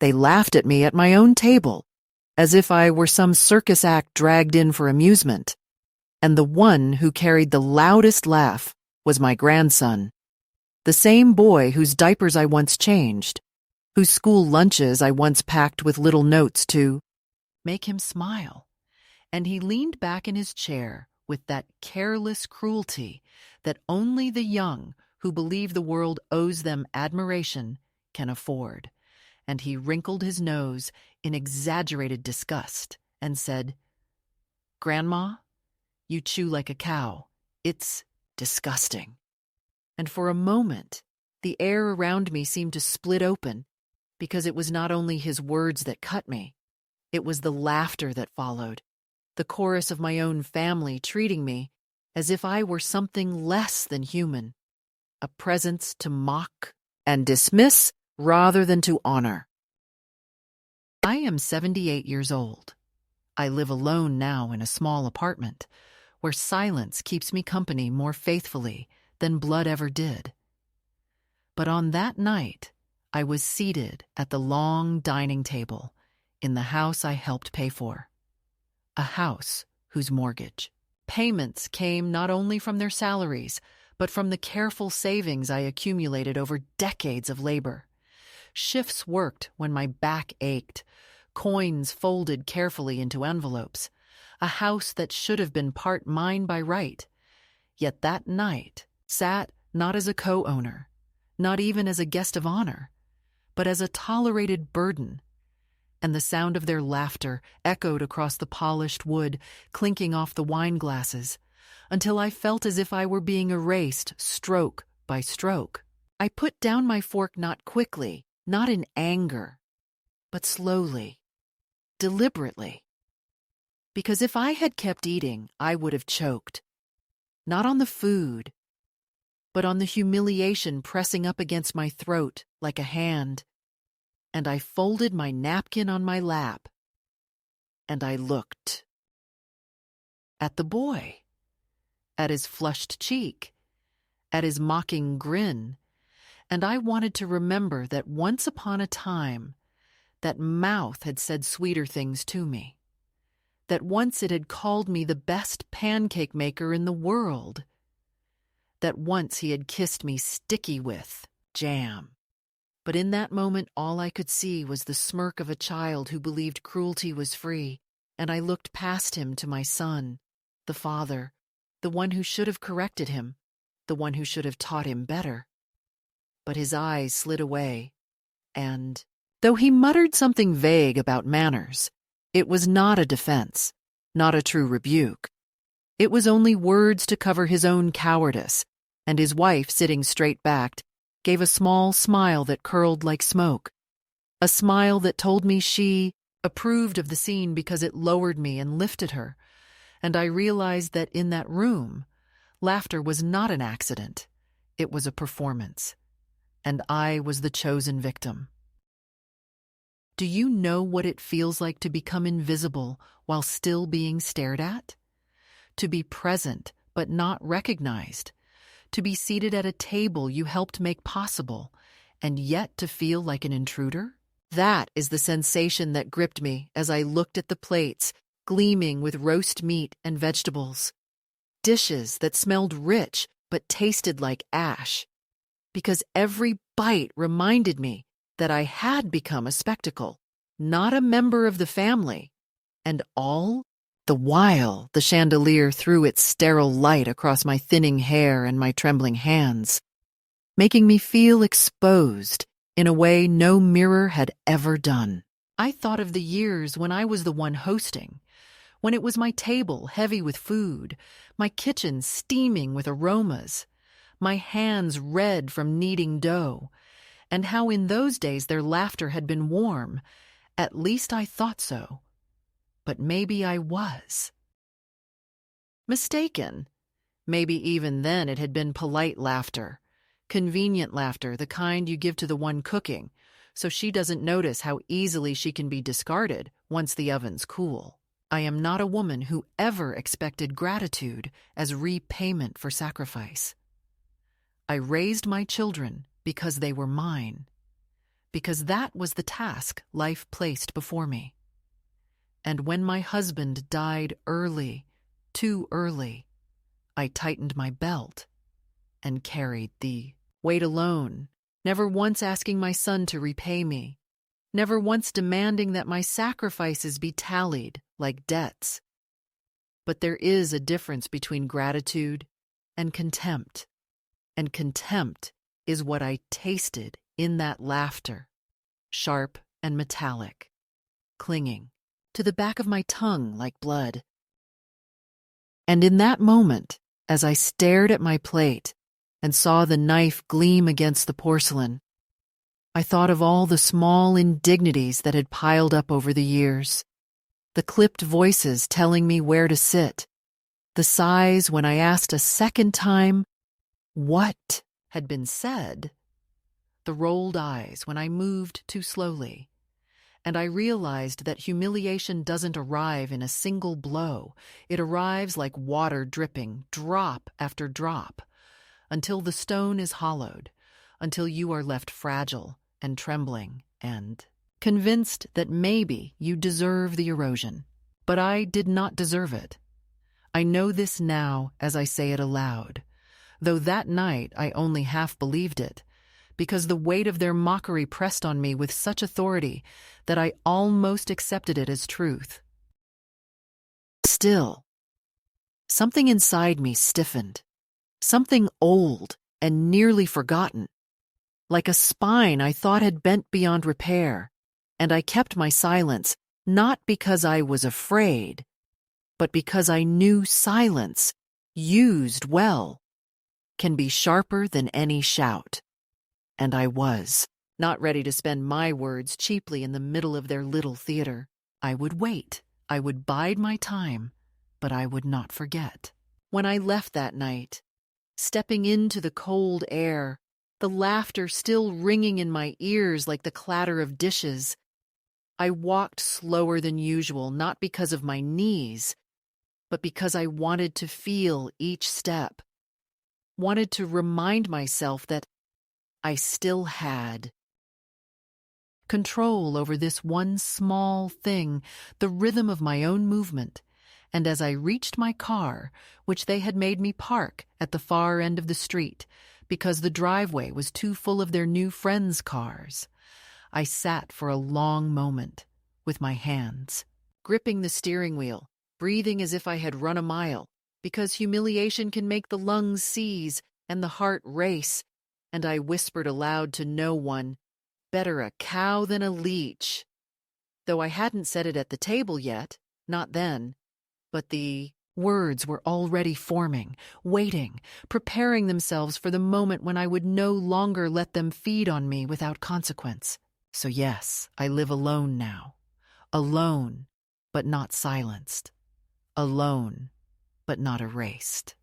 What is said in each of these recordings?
They laughed at me at my own table, as if I were some circus act dragged in for amusement. And the one who carried the loudest laugh was my grandson, the same boy whose diapers I once changed, whose school lunches I once packed with little notes to make him smile. And he leaned back in his chair with that careless cruelty that only the young who believe the world owes them admiration can afford. And he wrinkled his nose in exaggerated disgust and said, "Grandma, you chew like a cow. It's disgusting." And for a moment, the air around me seemed to split open, because it was not only his words that cut me, it was the laughter that followed, the chorus of my own family treating me as if I were something less than human, a presence to mock and dismiss rather than to honor. I am 78 years old. I live alone now in a small apartment, where silence keeps me company more faithfully than blood ever did. But on that night, I was seated at the long dining table in the house I helped pay for, a house whose mortgage payments came not only from their salaries, but from the careful savings I accumulated over decades of labor. Shifts worked when my back ached, coins folded carefully into envelopes, a house that should have been part mine by right. Yet that night sat not as a co-owner, not even as a guest of honor, but as a tolerated burden. And the sound of their laughter echoed across the polished wood, clinking off the wine glasses, until I felt as if I were being erased stroke by stroke. I put down my fork not quickly, not in anger, but slowly, deliberately. Because if I had kept eating, I would have choked. Not on the food, but on the humiliation pressing up against my throat like a hand. And I folded my napkin on my lap, and I looked at the boy, at his flushed cheek, at his mocking grin, and I wanted to remember that once upon a time, that mouth had said sweeter things to me, that once it had called me the best pancake maker in the world, that once he had kissed me sticky with jam. But in that moment, all I could see was the smirk of a child who believed cruelty was free, and I looked past him to my son, the father, the one who should have corrected him, the one who should have taught him better. But his eyes slid away, and, though he muttered something vague about manners, it was not a defense, not a true rebuke. It was only words to cover his own cowardice, and his wife, sitting straight-backed, gave a small smile that curled like smoke, a smile that told me she approved of the scene because it lowered me and lifted her, and I realized that in that room, laughter was not an accident, it was a performance, and I was the chosen victim. Do you know what it feels like to become invisible while still being stared at? To be present but not recognized? To be seated at a table you helped make possible, and yet to feel like an intruder? That is the sensation that gripped me as I looked at the plates, gleaming with roast meat and vegetables. Dishes that smelled rich but tasted like ash. Because every bite reminded me that I had become a spectacle, not a member of the family, and all the while the chandelier threw its sterile light across my thinning hair and my trembling hands, making me feel exposed in a way no mirror had ever done. I thought of the years when I was the one hosting, when it was my table heavy with food, my kitchen steaming with aromas, my hands red from kneading dough, and how in those days their laughter had been warm. At least I thought so. But maybe I was mistaken. Maybe even then it had been polite laughter, convenient laughter, the kind you give to the one cooking, so she doesn't notice how easily she can be discarded once the oven's cool. I am not a woman who ever expected gratitude as repayment for sacrifice. I raised my children because they were mine, because that was the task life placed before me. And when my husband died early, too early, I tightened my belt and carried the weight alone, never once asking my son to repay me, never once demanding that my sacrifices be tallied like debts. But there is a difference between gratitude and contempt is what I tasted in that laughter, sharp and metallic, clinging to the back of my tongue like blood. And in that moment, as I stared at my plate and saw the knife gleam against the porcelain, I thought of all the small indignities that had piled up over the years, the clipped voices telling me where to sit, the sighs when I asked a second time what had been said, the rolled eyes when I moved too slowly, and I realized that humiliation doesn't arrive in a single blow. It arrives like water dripping, drop after drop, until the stone is hollowed, until you are left fragile and trembling and convinced that maybe you deserve the erosion. But I did not deserve it. I know this now as I say it aloud, though that night I only half believed it, because the weight of their mockery pressed on me with such authority that I almost accepted it as truth. Still, something inside me stiffened, something old and nearly forgotten, like a spine I thought had bent beyond repair, and I kept my silence, not because I was afraid, but because I knew silence, used well, can be sharper than any shout. And I was not ready to spend my words cheaply in the middle of their little theater. I would wait. I would bide my time, but I would not forget. When I left that night, stepping into the cold air, the laughter still ringing in my ears like the clatter of dishes, I walked slower than usual, not because of my knees, but because I wanted to feel each step, wanted to remind myself that I still had control over this one small thing, the rhythm of my own movement. And as I reached my car, which they had made me park at the far end of the street because the driveway was too full of their new friends' cars, I sat for a long moment with my hands gripping the steering wheel, breathing as if I had run a mile, because humiliation can make the lungs seize and the heart race. And I whispered aloud to no one, "Better a cow than a leech." Though I hadn't said it at the table yet, not then, but the words were already forming, waiting, preparing themselves for the moment when I would no longer let them feed on me without consequence. So yes, I live alone now. Alone, but not silenced. Alone, but not erased.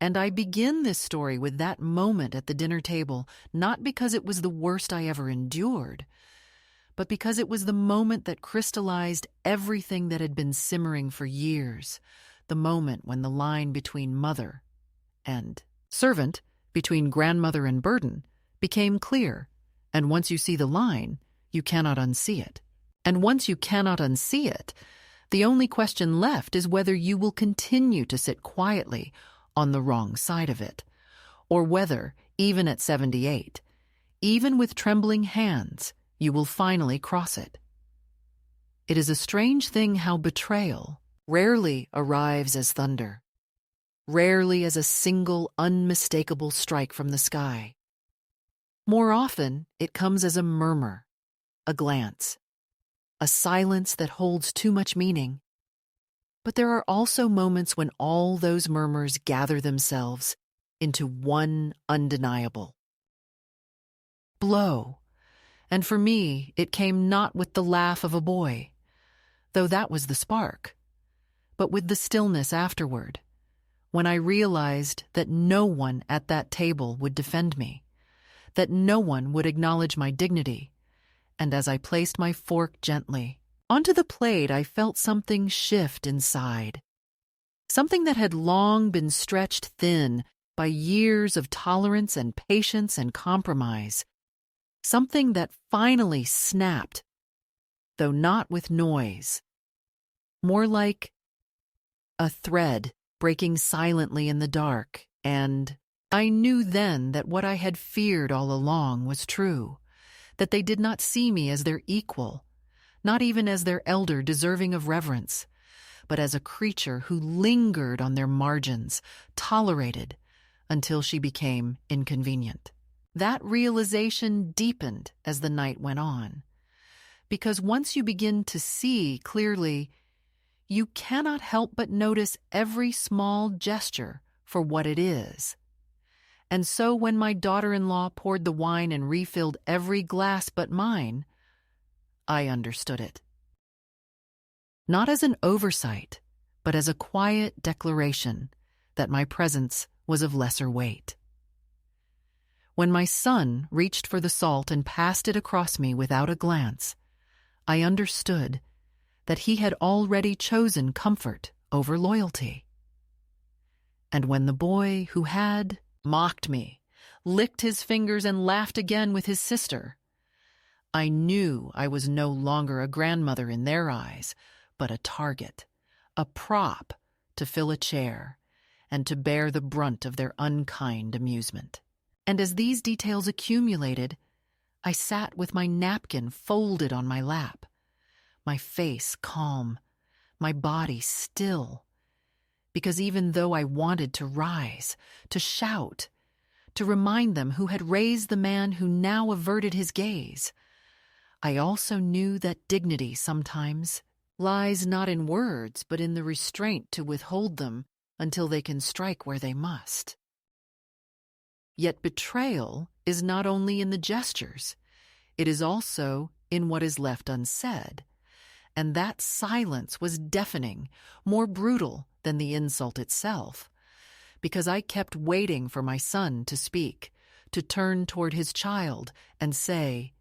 And I begin this story with that moment at the dinner table, not because it was the worst I ever endured, but because it was the moment that crystallized everything that had been simmering for years, the moment when the line between mother and servant, between grandmother and burden, became clear. And once you see the line, you cannot unsee it. And once you cannot unsee it, the only question left is whether you will continue to sit quietly on the wrong side of it, or whether, even at 78, even with trembling hands, you will finally cross it. It is a strange thing how betrayal rarely arrives as thunder, rarely as a single unmistakable strike from the sky. More often, it comes as a murmur, a glance, a silence that holds too much meaning. But there are also moments when all those murmurs gather themselves into one undeniable blow. And for me, it came not with the laugh of a boy, though that was the spark, but with the stillness afterward, when I realized that no one at that table would defend me, that no one would acknowledge my dignity. And as I placed my fork gently onto the plate, I felt something shift inside, something that had long been stretched thin by years of tolerance and patience and compromise, something that finally snapped, though not with noise, more like a thread breaking silently in the dark, and I knew then that what I had feared all along was true, that they did not see me as their equal, not even as their elder deserving of reverence, but as a creature who lingered on their margins, tolerated until she became inconvenient. That realization deepened as the night went on, because once you begin to see clearly, you cannot help but notice every small gesture for what it is. And so when my daughter-in-law poured the wine and refilled every glass but mine, I understood it. Not as an oversight, but as a quiet declaration that my presence was of lesser weight. When my son reached for the salt and passed it across me without a glance, I understood that he had already chosen comfort over loyalty. And when the boy who had mocked me licked his fingers and laughed again with his sister, I knew I was no longer a grandmother in their eyes, but a target, a prop to fill a chair and to bear the brunt of their unkind amusement. And as these details accumulated, I sat with my napkin folded on my lap, my face calm, my body still, because even though I wanted to rise, to shout, to remind them who had raised the man who now averted his gaze, I also knew that dignity sometimes lies not in words, but in the restraint to withhold them until they can strike where they must. Yet betrayal is not only in the gestures, it is also in what is left unsaid, and that silence was deafening, more brutal than the insult itself, because I kept waiting for my son to speak, to turn toward his child and say,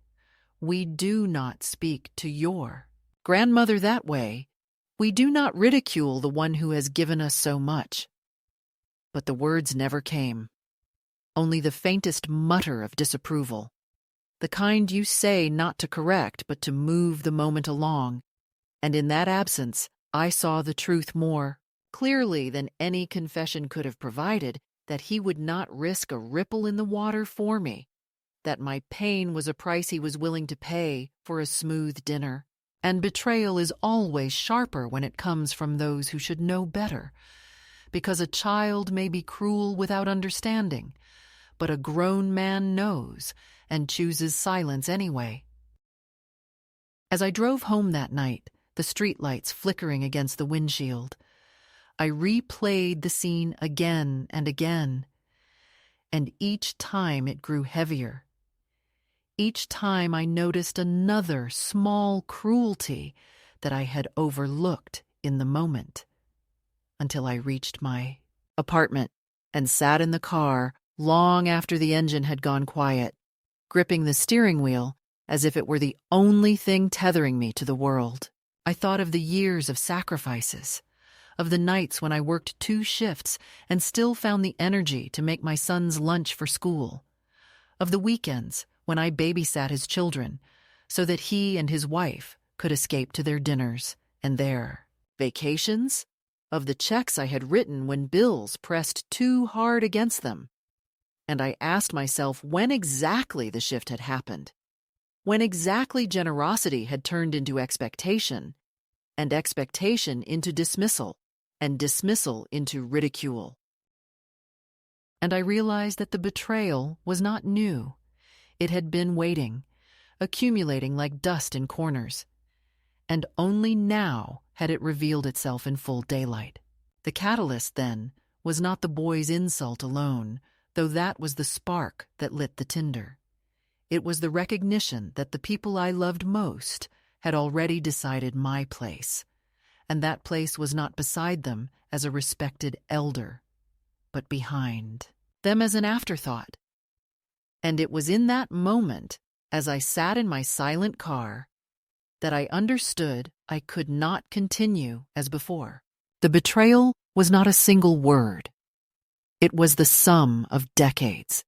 "We do not speak to your grandmother that way. We do not ridicule the one who has given us so much." But the words never came, only the faintest mutter of disapproval, the kind you say not to correct but to move the moment along. And in that absence, I saw the truth more clearly than any confession could have provided, that he would not risk a ripple in the water for me, that my pain was a price he was willing to pay for a smooth dinner. And betrayal is always sharper when it comes from those who should know better, because a child may be cruel without understanding, but a grown man knows and chooses silence anyway. As I drove home that night, the streetlights flickering against the windshield, I replayed the scene again and again, and each time it grew heavier. Each time I noticed another small cruelty that I had overlooked in the moment, until I reached my apartment and sat in the car long after the engine had gone quiet, gripping the steering wheel as if it were the only thing tethering me to the world. I thought of the years of sacrifices, of the nights when I worked 2 shifts and still found the energy to make my son's lunch for school, of the weekends when I babysat his children so that he and his wife could escape to their dinners and their vacations, of the checks I had written when bills pressed too hard against them. And I asked myself when exactly the shift had happened, when exactly generosity had turned into expectation, and expectation into dismissal, and dismissal into ridicule. And I realized that the betrayal was not new. It had been waiting, accumulating like dust in corners, and only now had it revealed itself in full daylight. The catalyst, then, was not the boy's insult alone, though that was the spark that lit the tinder. It was the recognition that the people I loved most had already decided my place, and that place was not beside them as a respected elder, but behind them as an afterthought. And it was in that moment, as I sat in my silent car, that I understood I could not continue as before. The betrayal was not a single word. It was the sum of decades,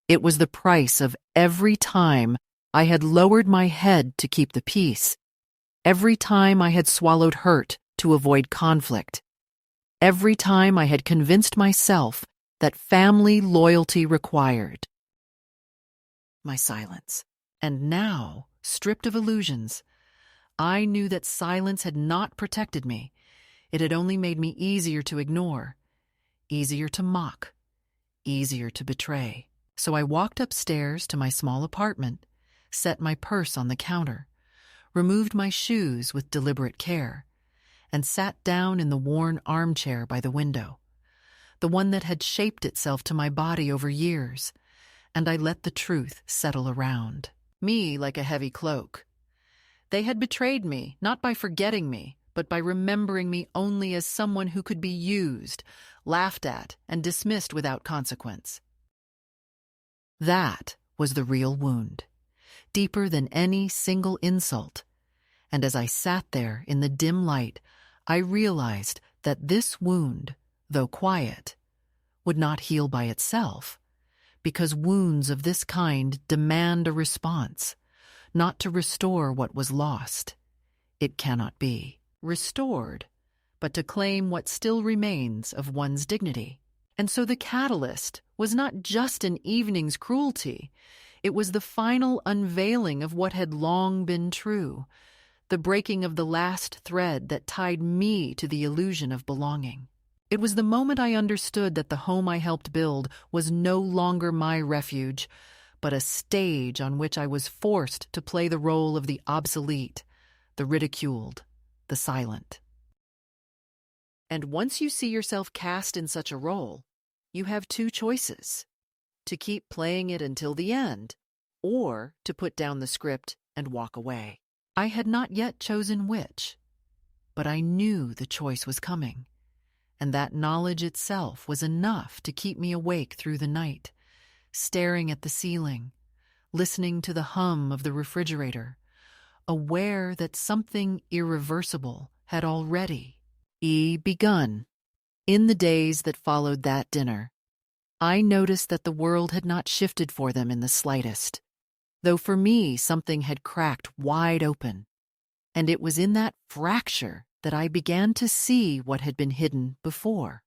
It was the price of every time I had lowered my head to keep the peace, every time I had swallowed hurt to avoid conflict, every time I had convinced myself that family loyalty required my silence. And now, stripped of illusions, I knew that silence had not protected me. It had only made me easier to ignore, easier to mock, easier to betray. So I walked upstairs to my small apartment, set my purse on the counter, removed my shoes with deliberate care, and sat down in the worn armchair by the window, the one that had shaped itself to my body over years, and I let the truth settle around me like a heavy cloak. They had betrayed me, not by forgetting me, but by remembering me only as someone who could be used, laughed at, and dismissed without consequence. That was the real wound, deeper than any single insult. And as I sat there in the dim light, I realized that this wound, though quiet, would not heal by itself, because wounds of this kind demand a response, not to restore what was lost. It cannot be restored, but to claim what still remains of one's dignity. And so the catalyst was not just an evening's cruelty. It was the final unveiling of what had long been true, the breaking of the last thread that tied me to the illusion of belonging. It was the moment I understood that the home I helped build was no longer my refuge, but a stage on which I was forced to play the role of the obsolete, the ridiculed, the silent. And once you see yourself cast in such a role, you have two choices: to keep playing it until the end, or to put down the script and walk away. I had not yet chosen which, but I knew the choice was coming, and that knowledge itself was enough to keep me awake through the night, staring at the ceiling, listening to the hum of the refrigerator, aware that something irreversible had already begun. In the days that followed that dinner, I noticed that the world had not shifted for them in the slightest, though for me something had cracked wide open, and it was in that fracture that I began to see what had been hidden before.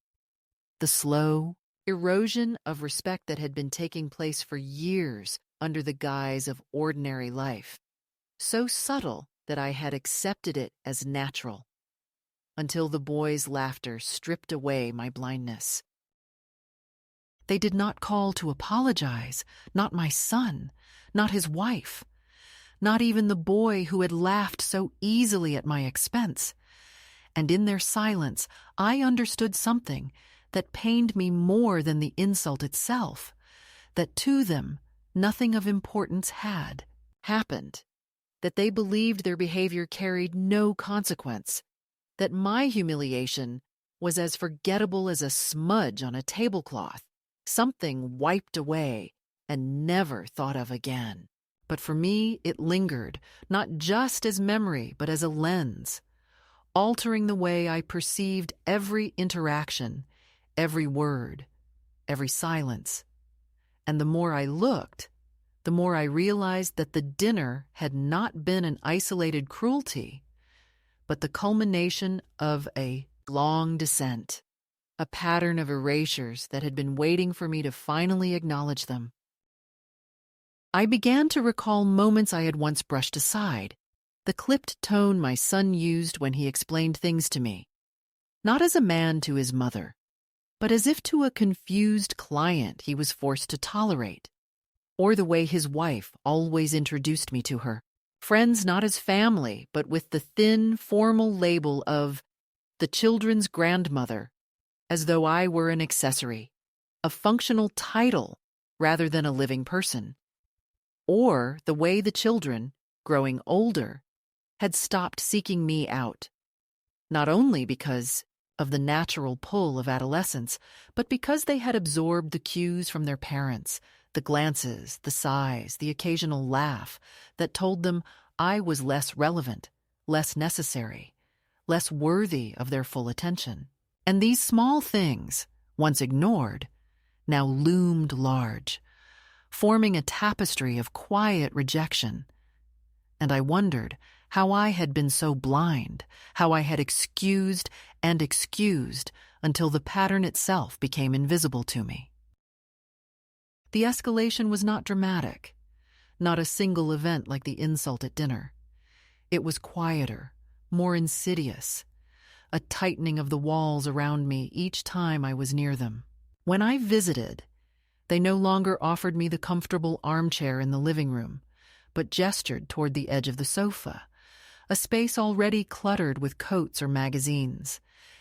The slow erosion of respect that had been taking place for years under the guise of ordinary life, so subtle that I had accepted it as natural, until the boys' laughter stripped away my blindness. They did not call to apologize, not my son, not his wife, not even the boy who had laughed so easily at my expense. And in their silence, I understood something that pained me more than the insult itself, that to them nothing of importance had happened, that they believed their behavior carried no consequence, that my humiliation was as forgettable as a smudge on a tablecloth, something wiped away and never thought of again. But for me, it lingered, not just as memory, but as a lens, altering the way I perceived every interaction, every word, every silence. And the more I looked, the more I realized that the dinner had not been an isolated cruelty, but the culmination of a long descent, a pattern of erasures that had been waiting for me to finally acknowledge them. I began to recall moments I had once brushed aside, the clipped tone my son used when he explained things to me, not as a man to his mother, but as if to a confused client he was forced to tolerate, or the way his wife always introduced me to her, friends not as family, but with the thin, formal label of the children's grandmother, as though I were an accessory, a functional title rather than a living person, or the way the children, growing older, had stopped seeking me out, not only because of the natural pull of adolescence, but because they had absorbed the cues from their parents, the glances, the sighs, the occasional laugh that told them I was less relevant, less necessary, less worthy of their full attention. And these small things, once ignored, now loomed large, forming a tapestry of quiet rejection. And I wondered how I had been so blind, how I had excused and excused until the pattern itself became invisible to me. The escalation was not dramatic, not a single event like the insult at dinner. It was quieter, more insidious, a tightening of the walls around me each time I was near them. When I visited, they no longer offered me the comfortable armchair in the living room, but gestured toward the edge of the sofa, a space already cluttered with coats or magazines.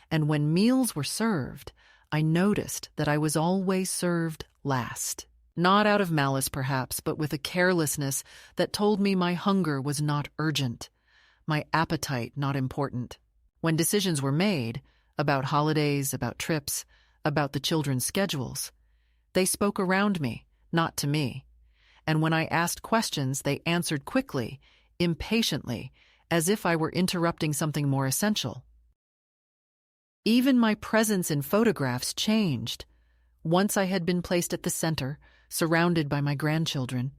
And when meals were served, I noticed that I was always served last. Not out of malice, perhaps, but with a carelessness that told me my hunger was not urgent, my appetite not important. When decisions were made, about holidays, about trips, about the children's schedules, they spoke around me, not to me. And when I asked questions, they answered quickly, impatiently, as if I were interrupting something more essential. Even my presence in photographs changed. Once I had been placed at the center, surrounded by my grandchildren,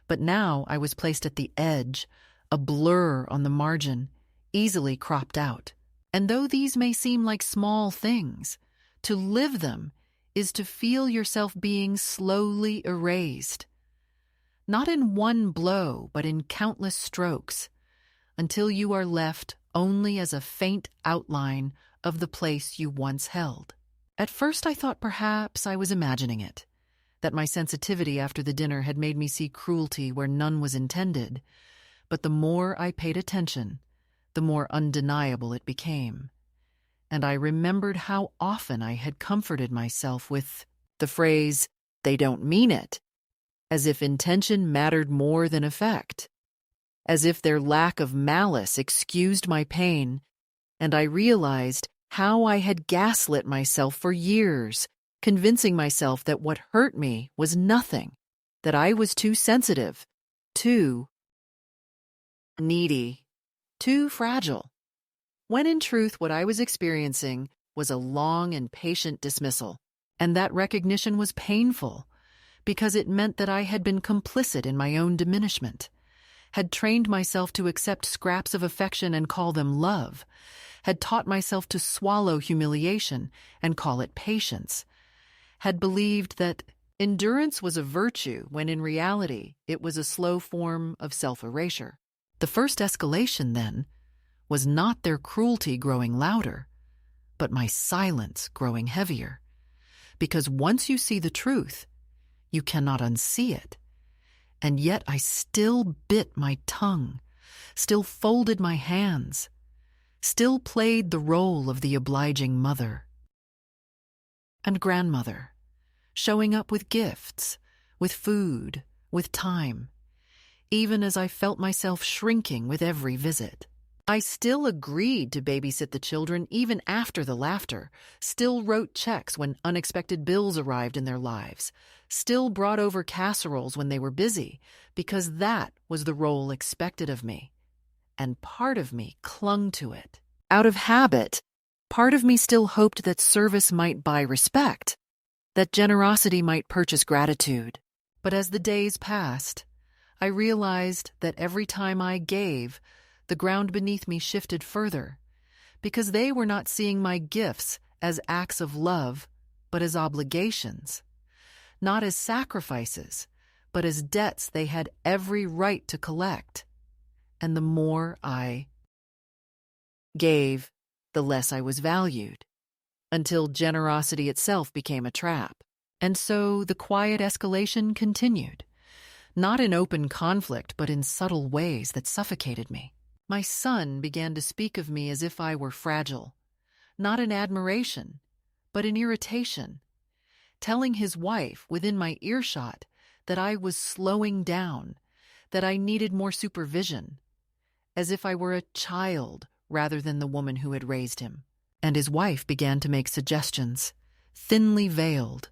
but now I was placed at the edge, a blur on the margin, easily cropped out. And though these may seem like small things, to live them is to feel yourself being slowly erased. Not in one blow, but in countless strokes, until you are left only as a faint outline of the place you once held. At first I thought perhaps I was imagining it, that my sensitivity after the dinner had made me see cruelty where none was intended, but the more I paid attention, the more undeniable it became. And I remembered how often I had comforted myself with the phrase, "They don't mean it," as if intention mattered more than effect, as if their lack of malice excused my pain, and I realized how I had gaslit myself for years, convincing myself that what hurt me was nothing, that I was too sensitive, too needy, too fragile, when in truth what I was experiencing was a long and patient dismissal. And that recognition was painful, because it meant that I had been complicit in my own diminishment, had trained myself to accept scraps of affection and call them love, had taught myself to swallow humiliation and call it patience, had believed that endurance was a virtue when in reality it was a slow form of self-erasure. The first escalation, then, was not their cruelty growing louder, but my silence growing heavier. Because once you see the truth, you cannot unsee it. And yet I still bit my tongue, still folded my hands, still played the role of the obliging mother and grandmother, showing up with gifts, with food, with time, even as I felt myself shrinking with every visit. I still agreed to babysit the children even after the laughter, still wrote checks when unexpected bills arrived in their lives, still brought over casseroles when they were busy, because that was the role expected of me. And part of me clung to it. Out of habit, part of me still hoped that service might buy respect, that generosity might purchase gratitude. But as the days passed, I realized that every time I gave, the ground beneath me shifted further, because they were not seeing my gifts as acts of love, but as obligations, not as sacrifices, but as debts they had every right to collect. And the more I gave, the less I was valued, until generosity itself became a trap. And so the quiet escalation continued, not in open conflict, but in subtle ways that suffocated me. My son began to speak of me as if I were fragile, not in admiration, but in irritation, telling his wife within my earshot that I was slowing down, that I needed more supervision, as if I were a child rather than the woman who had raised him. And his wife began to make suggestions, thinly veiled,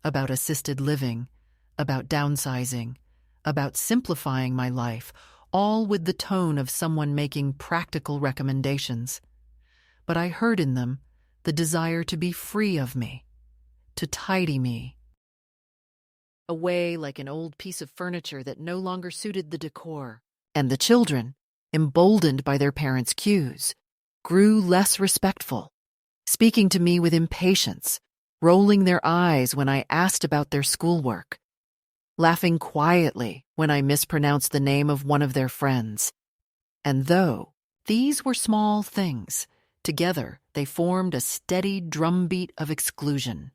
about assisted living, about downsizing, about simplifying my life, all with the tone of someone making practical recommendations. But I heard in them the desire to be free of me, to tidy me, away like an old piece of furniture that no longer suited the decor. And the children, emboldened by their parents' cues, grew less respectful, speaking to me with impatience, rolling their eyes when I asked about their schoolwork, laughing quietly when I mispronounced the name of one of their friends. And though these were small things, together they formed a steady drumbeat of exclusion,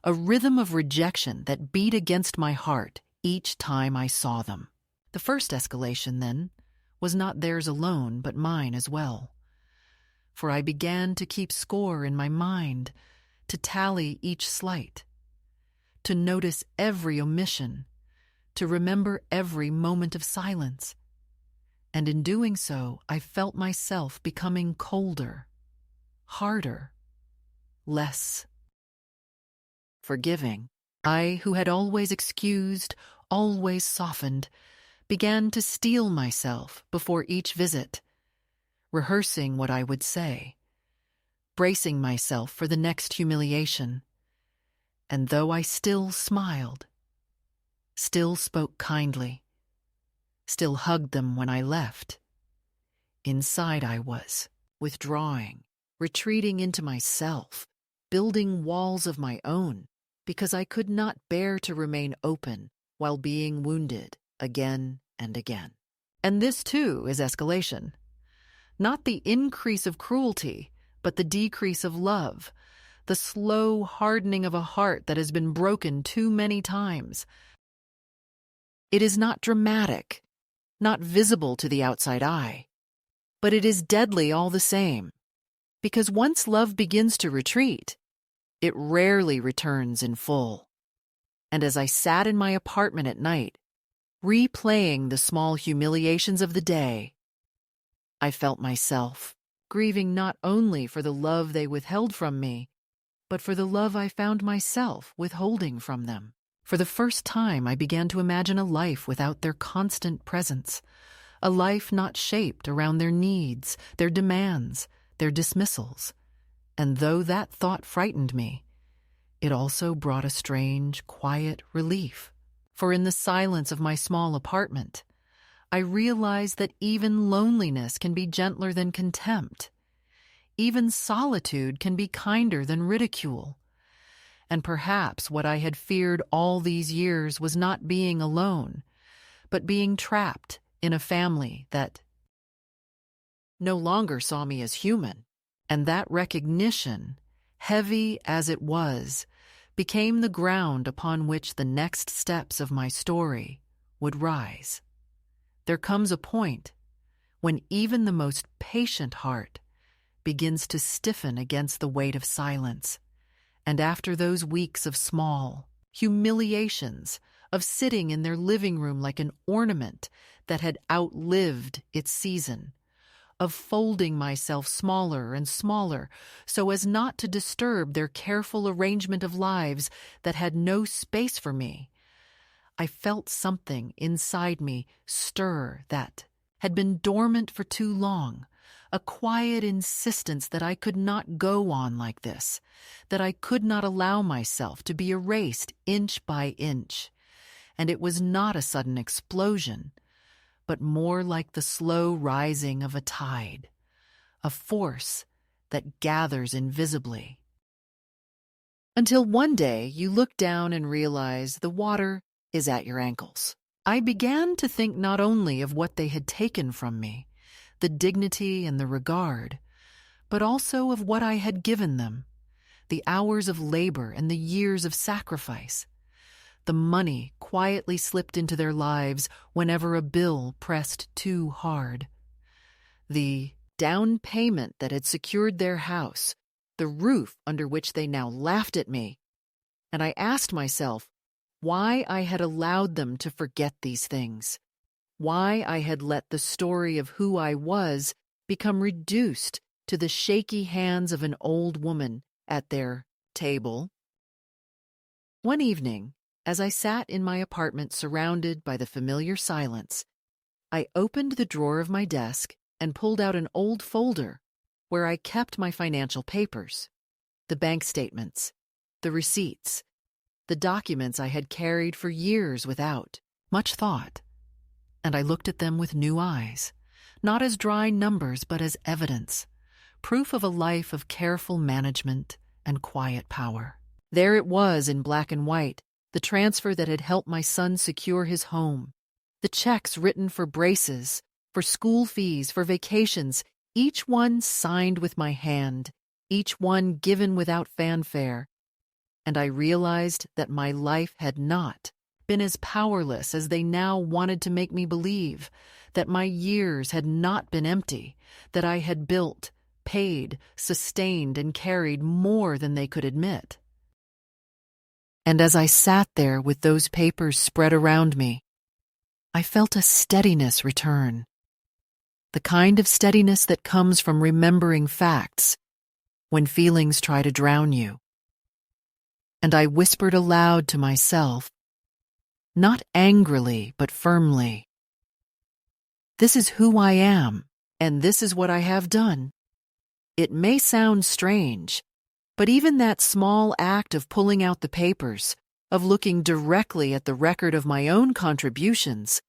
a rhythm of rejection that beat against my heart each time I saw them. The first escalation, then, was not theirs alone, but mine as well. For I began to keep score in my mind, to tally each slight, to notice every omission, to remember every moment of silence. And in doing so, I felt myself becoming colder, harder, less forgiving. I, who had always excused, always softened, began to steel myself before each visit, rehearsing what I would say, bracing myself for the next humiliation. And though I still smiled, still spoke kindly, still hugged them when I left, inside I was withdrawing, retreating into myself, building walls of my own, because I could not bear to remain open while being wounded again and again. And this, too, is escalation. Not the increase of cruelty, but the decrease of love, the slow hardening of a heart that has been broken too many times. It is not dramatic, not visible to the outside eye, but it is deadly all the same, because once love begins to retreat, it rarely returns in full. And as I sat in my apartment at night, replaying the small humiliations of the day, I felt myself grieving not only for the love they withheld from me, but for the love I found myself withholding from them. For the first time, I began to imagine a life without their constant presence, a life not shaped around their needs, their demands, their dismissals. And though that thought frightened me, it also brought a strange, quiet relief. For in the silence of my small apartment, I realized that even loneliness can be gentler than contempt. Even solitude can be kinder than ridicule. And perhaps what I had feared all these years was not being alone, but being trapped in a family that no longer saw me as human. And that recognition, heavy as it was, became the ground upon which the next steps of my story would rise. There comes a point when even the most patient heart begins to stiffen against the weight of silence. And after those weeks of small humiliations, of sitting in their living room like an ornament that had outlived its season, of folding myself smaller and smaller so as not to disturb their careful arrangement of lives that had no space for me, I felt something inside me stir that had been dormant for too long, a quiet insistence that I could not go on like this, that I could not allow myself to be erased inch by inch. And it was not a sudden explosion, but more like the slow rising of a tide, a force that gathers invisibly. Until one day you look down and realize the water is at your ankles. I began to think not only of what they had taken from me, the dignity and the regard, but also of what I had given them, the hours of labor and the years of sacrifice. The money quietly slipped into their lives whenever a bill pressed too hard. The down payment that had secured their house, the roof under which they now laughed at me. And I asked myself why I had allowed them to forget these things, why I had let the story of who I was become reduced to the shaky hands of an old woman at their table. One evening, as I sat in my apartment surrounded by the familiar silence, I opened the drawer of my desk and pulled out an old folder where I kept my financial papers, the bank statements, the receipts, the documents I had carried for years without much thought, and I looked at them with new eyes, not as dry numbers but as evidence, proof of a life of careful management and quiet power. There it was in black and white, the transfer that had helped my son secure his home, the checks written for braces, for school fees, for vacations, each one signed with my hand, each one given without fanfare. And I realized that my life had not been as powerless as they now wanted to make me believe, that my years had not been empty, that I had built, paid, sustained, and carried more than they could admit. And as I sat there with those papers spread around me, I felt a steadiness return, the kind of steadiness that comes from remembering facts when feelings try to drown you. And I whispered aloud to myself, not angrily but firmly, "This is who I am, and this is what I have done." It may sound strange, but even that small act of pulling out the papers, of looking directly at the record of my own contributions,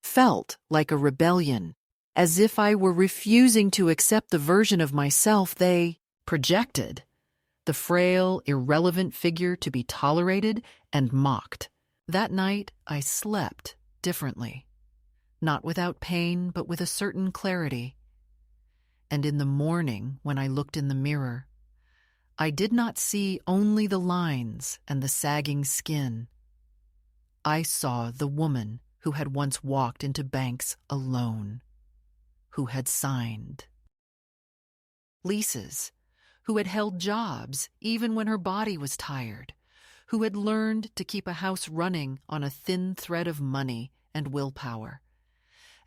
felt like a rebellion, as if I were refusing to accept the version of myself they projected, the frail, irrelevant figure to be tolerated and mocked. That night I slept differently, not without pain but with a certain clarity. And in the morning, when I looked in the mirror, I did not see only the lines and the sagging skin. I saw the woman who had once walked into banks alone, who had signed leases, who had held jobs even when her body was tired, who had learned to keep a house running on a thin thread of money and willpower.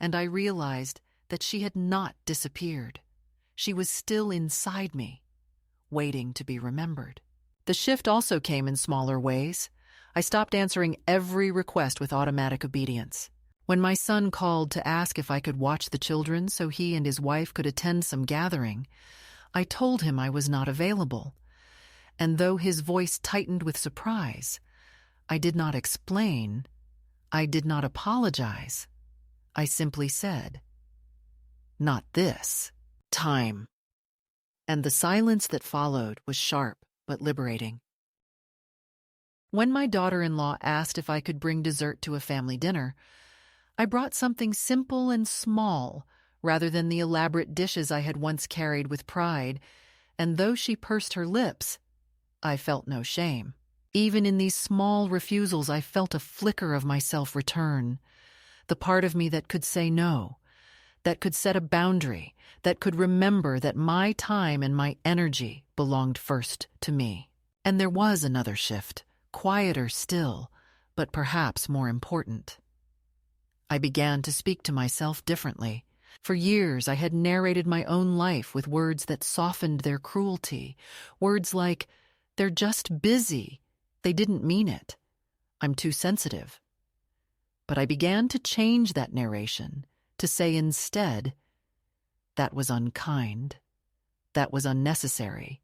And I realized that she had not disappeared. She was still inside me, waiting to be remembered. The shift also came in smaller ways. I stopped answering every request with automatic obedience. When my son called to ask if I could watch the children so he and his wife could attend some gathering, I told him I was not available. And though his voice tightened with surprise, I did not explain. I did not apologize. I simply said, "Not this time." And the silence that followed was sharp but liberating. When my daughter-in-law asked if I could bring dessert to a family dinner, I brought something simple and small rather than the elaborate dishes I had once carried with pride, and though she pursed her lips, I felt no shame. Even in these small refusals, I felt a flicker of myself return, the part of me that could say no, that could set a boundary, that could remember that my time and my energy belonged first to me. And there was another shift, quieter still, but perhaps more important. I began to speak to myself differently. For years I had narrated my own life with words that softened their cruelty, words like, "They're just busy. They didn't mean it. I'm too sensitive." But I began to change that narration, to say instead, "That was unkind. That was unnecessary."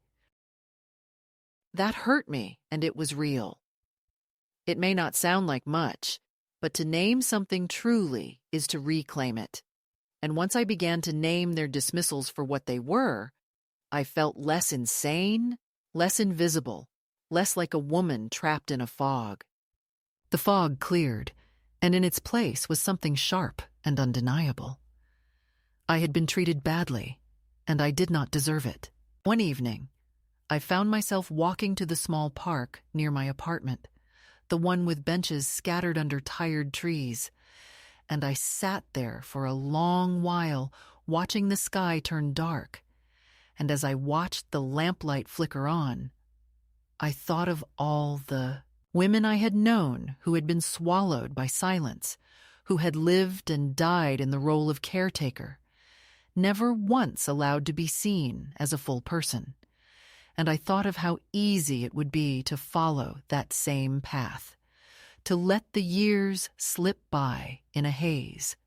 That hurt me, and it was real. It may not sound like much, but to name something truly is to reclaim it. And once I began to name their dismissals for what they were, I felt less insane, less invisible, less like a woman trapped in a fog. The fog cleared, and in its place was something sharp and undeniable. I had been treated badly, and I did not deserve it. One evening, I found myself walking to the small park near my apartment, the one with benches scattered under tired trees, and I sat there for a long while, watching the sky turn dark. And as I watched the lamplight flicker on, I thought of all the women I had known who had been swallowed by silence, who had lived and died in the role of caretaker, never once allowed to be seen as a full person. And I thought of how easy it would be to follow that same path, to let the years slip by in a haze.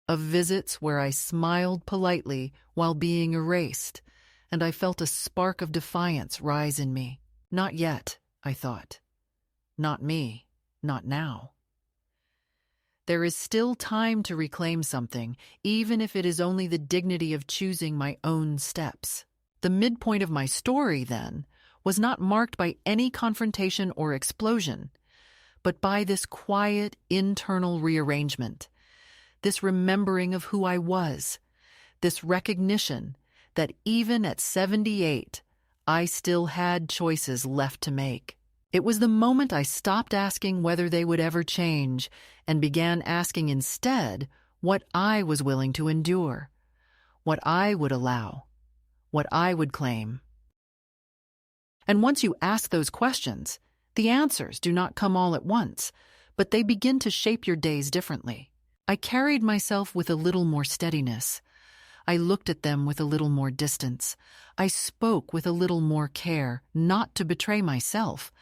Of visits where I smiled politely while being erased, and I felt a spark of defiance rise in me. Not yet, I thought. Not me. Not now. There is still time to reclaim something, even if it is only the dignity of choosing my own steps. The midpoint of my story, then, was not marked by any confrontation or explosion, but by this quiet internal rearrangement, this remembering of who I was, this recognition that even at 78, I still had choices left to make. It was the moment I stopped asking whether they would ever change and began asking instead what I was willing to endure, what I would allow, what I would claim. And once you ask those questions, the answers do not come all at once, but they begin to shape your days differently. I carried myself with a little more steadiness. I looked at them with a little more distance. I spoke with a little more care, not to betray myself.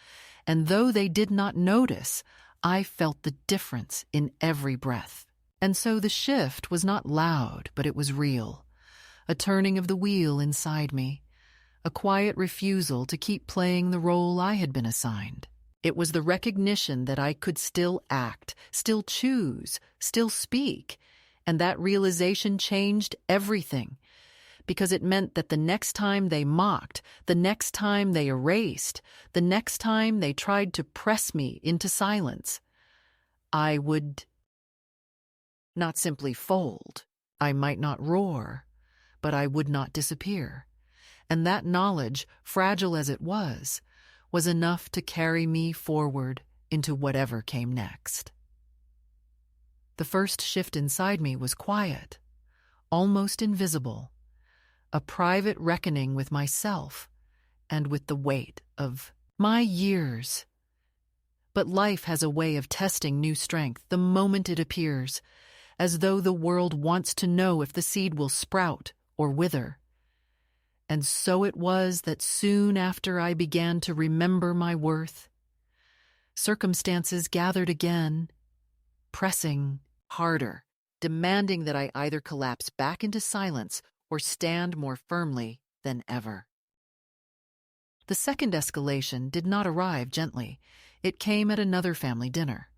And though they did not notice, I felt the difference in every breath. And so the shift was not loud, but it was real. A turning of the wheel inside me. A quiet refusal to keep playing the role I had been assigned. It was the recognition that I could still act, still choose, still speak, and that realization changed everything, because it meant that the next time they mocked, the next time they erased, the next time they tried to press me into silence, I would not simply fold. I might not roar, but I would not disappear. And that knowledge, fragile as it was enough to carry me forward into whatever came next. The first shift inside me was quiet, almost invisible, a private reckoning with myself and with the weight of my years. But life has a way of testing new strength the moment it appears, as though the world wants to know if the seed will sprout or wither. And so it was that soon after I began to remember my worth, circumstances gathered again, pressing harder, demanding that I either collapse back into silence or stand more firmly than ever. The second escalation did not arrive gently. It came at another family dinner,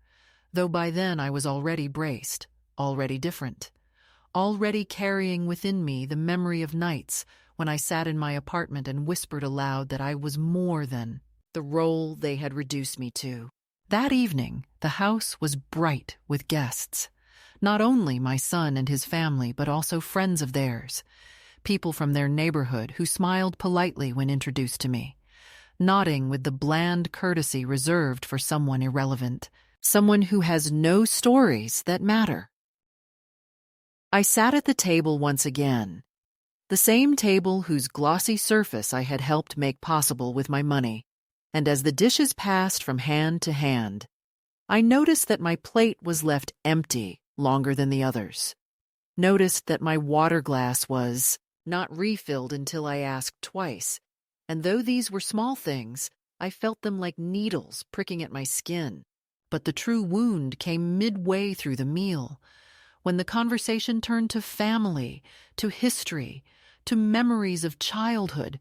though by then I was already braced, already different, already carrying within me the memory of nights when I sat in my apartment and whispered aloud that I was more than the role they had reduced me to. That evening, the house was bright with guests. Not only my son and his family, but also friends of theirs, people from their neighborhood who smiled politely when introduced to me, nodding with the bland courtesy reserved for someone irrelevant, someone who has no stories that matter. I sat at the table once again, the same table whose glossy surface I had helped make possible with my money, and as the dishes passed from hand to hand, I noticed that my plate was left empty longer than the others. Noticed that my water glass was not refilled until I asked twice, and though these were small things, I felt them like needles pricking at my skin. But the true wound came midway through the meal, when the conversation turned to family, to history, to memories of childhood,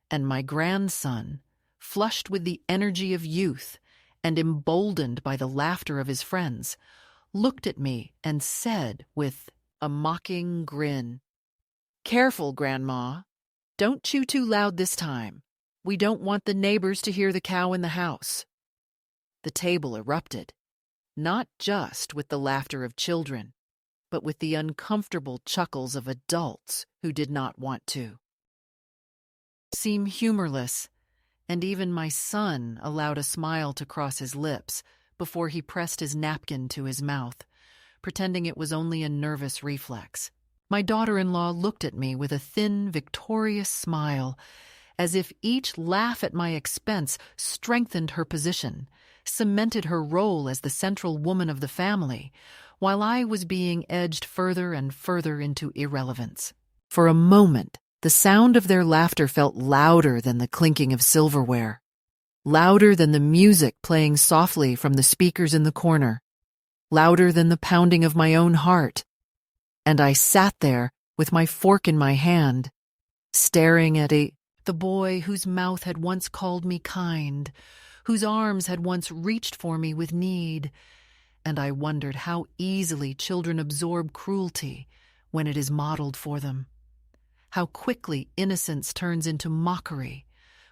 and my grandson, flushed with the energy of youth and emboldened by the laughter of his friends, looked at me and said with a mocking grin, "Careful, Grandma. Don't chew too loud this time. We don't want the neighbors to hear the cow in the house." The table erupted, not just with the laughter of children, but with the uncomfortable chuckles of adults who did not want to seem humorless, and even my son allowed a smile to cross his lips before he pressed his napkin to his mouth, pretending it was only a nervous reflex. My daughter-in-law looked at me with a thin, victorious smile, as if each laugh at my expense strengthened her position, cemented her role as the central woman of the family, while I was being edged further and further into irrelevance. For a moment, the sound of their laughter felt louder than the clinking of silverware, louder than the music playing softly from the speakers in the corner, louder than the pounding of my own heart. And I sat there with my fork in my hand, staring at the boy whose mouth had once called me kind, whose arms had once reached for me with need, and I wondered how easily children absorb cruelty when it is modeled for them. How quickly innocence turns into mockery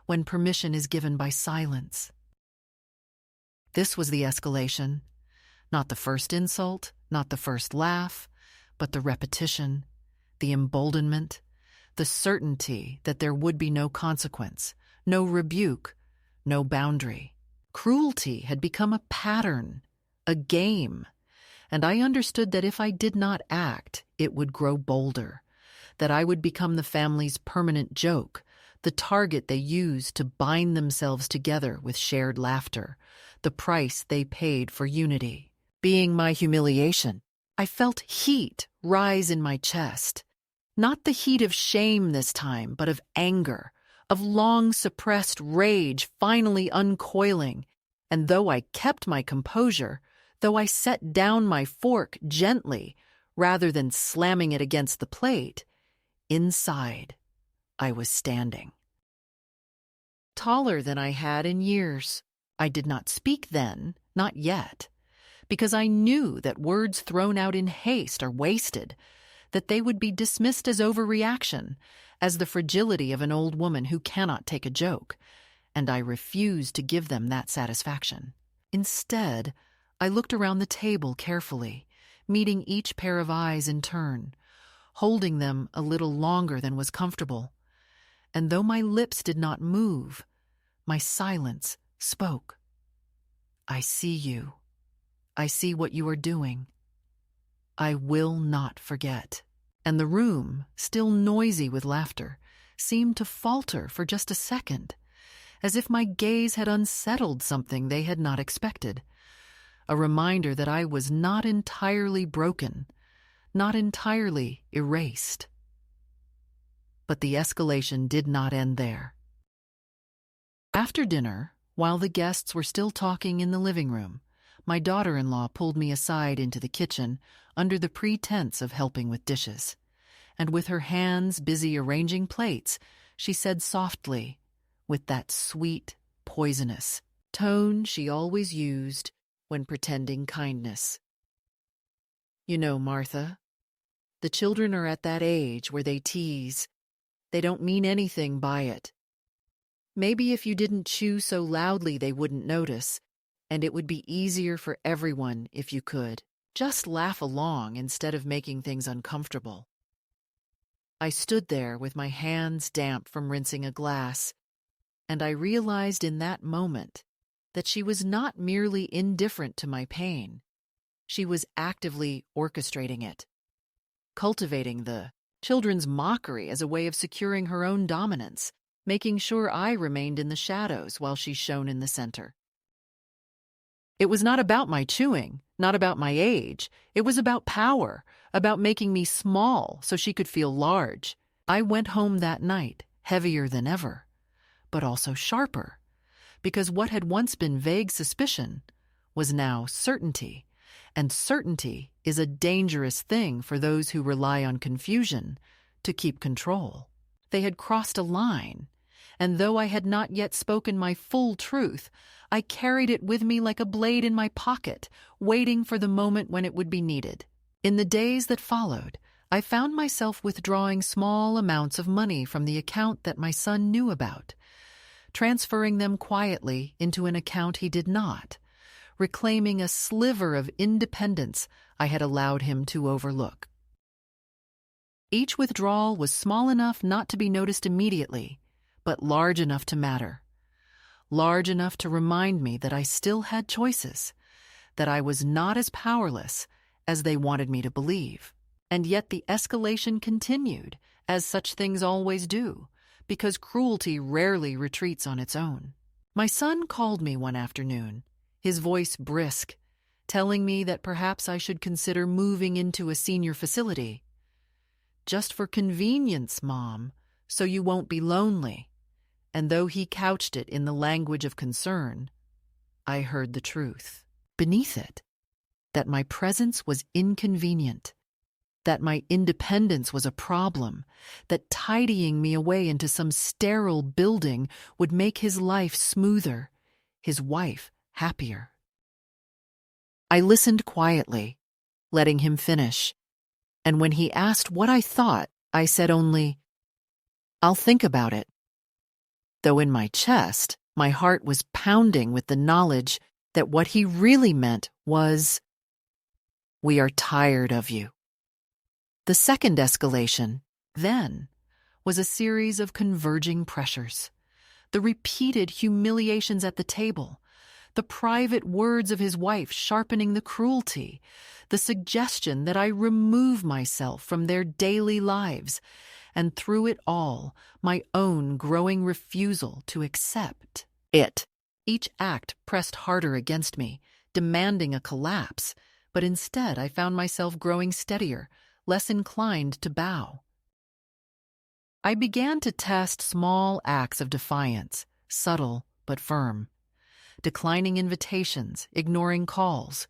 when permission is given by silence. This was the escalation. Not the first insult, not the first laugh, but the repetition, the emboldenment, the certainty that there would be no consequence, no rebuke, no boundary. Cruelty had become a pattern, a game, and I understood that if I did not act, it would grow bolder, that I would become the family's permanent joke, the target they used to bind themselves together with shared laughter, the price they paid for unity. Being my humiliation, I felt heat rise in my chest. Not the heat of shame this time, but of anger, of long-suppressed rage finally uncoiling. And though I kept my composure, though I set down my fork gently rather than slamming it against the plate, inside I was standing. Taller than I had in years. I did not speak then, not yet, because I knew that words thrown out in haste are wasted, that they would be dismissed as overreaction, as the fragility of an old woman who cannot take a joke, and I refused to give them that satisfaction. Instead, I looked around the table carefully, meeting each pair of eyes in turn, holding them a little longer than was comfortable. And though my lips did not move, my silence spoke. I see you. I see what you are doing. I will not forget. And the room, still noisy with laughter, seemed to falter for just a second, as if my gaze had unsettled something they had not expected. A reminder that I was not entirely broken, not entirely erased. But the escalation did not end there. After dinner, while the guests were still talking in the living room, my daughter-in-law pulled me aside into the kitchen under the pretense of helping with dishes. And with her hands busy arranging plates, she said softly, with that sweet, poisonous tone she always used when pretending kindness. You know, Martha, the children are at that age where they tease. They don't mean anything by it. Maybe if you didn't chew so loudly they wouldn't notice, and it would be easier for everyone if you could. Just laugh along instead of making things uncomfortable. I stood there with my hands damp from rinsing a glass, and I realized in that moment that she was not merely indifferent to my pain. She was actively orchestrating it, cultivating the children's mockery as a way of securing her own dominance, making sure I remained in the shadows while she shone in the center. It was not about my chewing, not about my age. It was about power, about making me small so she could feel large. I went home that night, heavier than ever, but also sharper, because what had once been vague suspicion was now certainty, and certainty is a dangerous thing for those who rely on confusion to keep control. They had crossed a line, and though I had not yet spoken my full truth, I carried it with me like a blade in my pocket, waiting for the moment when it would be needed. In the days that followed, I found myself withdrawing small amounts of money from the account that my son knew about, transferring them quietly into an account he did not, reclaiming a sliver of independence I had allowed him to overlook. Each withdrawal was small enough not to be noticed immediately, but large enough to matter. Large enough to remind me that I still had choices, that I was not as powerless as they wanted me to believe. And yet the escalation continued, as such things always do, because cruelty rarely retreats on its own. My son called me one afternoon, his voice brisk, telling me that perhaps I should consider moving into a senior facility. Just for convenience, Mom, so you won't be lonely. And though he couched it in the language of concern, I heard the truth. Beneath it, that my presence was inconvenient, that my independence was a problem, that tidying me away into some sterile building would make his life smoother, his wife happier. I listened quietly, letting him finish, and when he asked what I thought, I said only, "I'll think about it." Though in my chest, my heart was pounding with the knowledge that what he really meant was, "We are tired of you." The second escalation, then, was a series of converging pressures. The repeated humiliations at the table, the private words of his wife sharpening the cruelty, the suggestion that I remove myself from their daily lives, and through it all, my own growing refusal to accept it. Each act pressed harder against me, demanding a collapse, but instead I found myself growing steadier, less inclined to bow. I began to test small acts of defiance, subtle but firm. Declining invitations, ignoring calls,